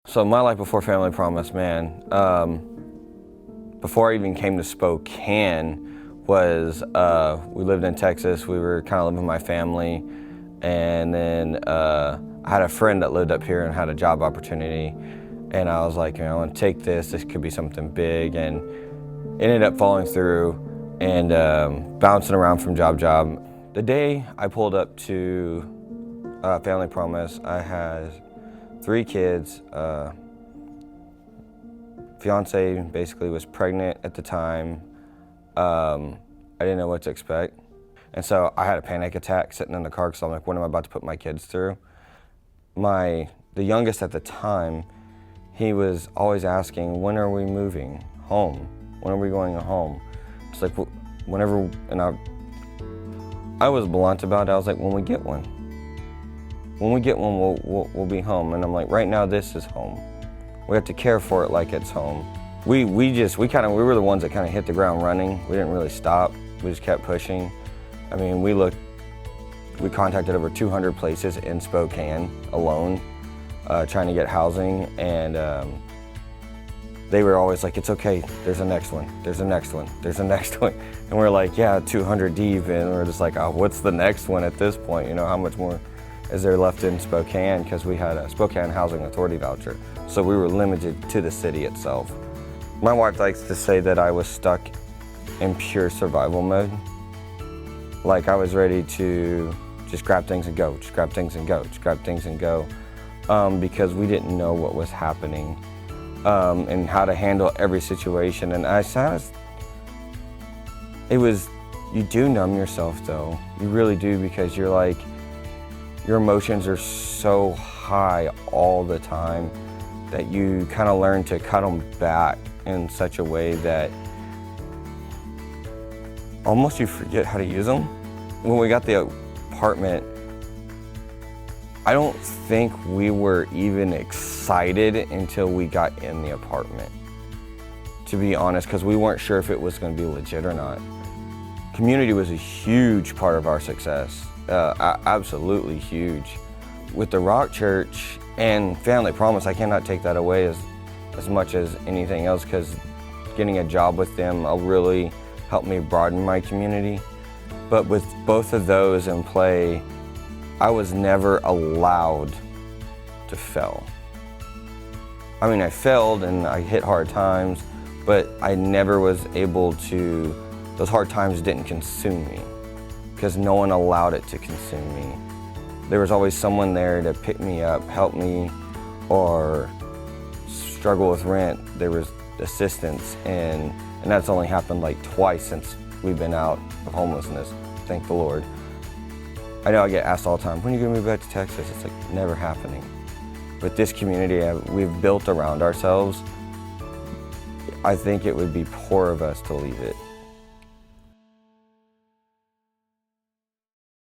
So my life before Family Promise, man, before I even came to Spokane was, we lived in Texas. We were kind of living with my family. And then I had a friend that lived up here and had a job opportunity. And I was like, I want to take this. This could be something big. And it ended up falling through and bouncing around from job to job. The day I pulled up to Family Promise, I had 3 kids. Fiance basically was pregnant at the time. I didn't know what to expect. And so I had a panic attack sitting in the car because I'm like, what am I about to put my kids through? The youngest at the time, he was always asking, when are we moving home? When are we going home? It's like, whenever, and I was blunt about it. I was like, when we get one. When we get one, we'll be home. And I'm like, right now, this is home. We have to care for it like it's home. We were the ones that kind of hit the ground running. We didn't really stop. We just kept pushing. I mean, we contacted over 200 places in Spokane alone, trying to get housing, and they were always like, it's okay, there's a next one, there's a next one, there's a next one. And we're like, yeah, 200 deep, and we're just like, oh, what's the next one at this point? How much more is there left in Spokane? Because we had a Spokane Housing Authority voucher, so we were limited to the city itself. My wife likes to say that I was stuck in pure survival mode. Like I was ready to just grab things and go, just grab things and go, just grab things and go, because we didn't know what was happening and how to handle every situation. And you do numb yourself though, you really do, because you're like, your emotions are so high all the time that you kind of learn to cut them back in such a way that almost you forget how to use them. When we got the apartment, I don't think we were even excited until we got in the apartment, to be honest, because we weren't sure if it was going to be legit or not. Community was a huge part of our success, absolutely huge. With the Rock Church and Family Promise, I cannot take that away as much as anything else, because getting a job with them really helped me broaden my community. But with both of those in play, I was never allowed to fail. I mean, I failed and I hit hard times, but I never was able to, those hard times didn't consume me, because no one allowed it to consume me. There was always someone there to pick me up, help me, or struggle with rent. There was assistance, and that's only happened like twice since we've been out of homelessness, thank the Lord. I know I get asked all the time, when are you gonna move back to Texas? It's like never happening. But this community we've built around ourselves, I think it would be poor of us to leave it.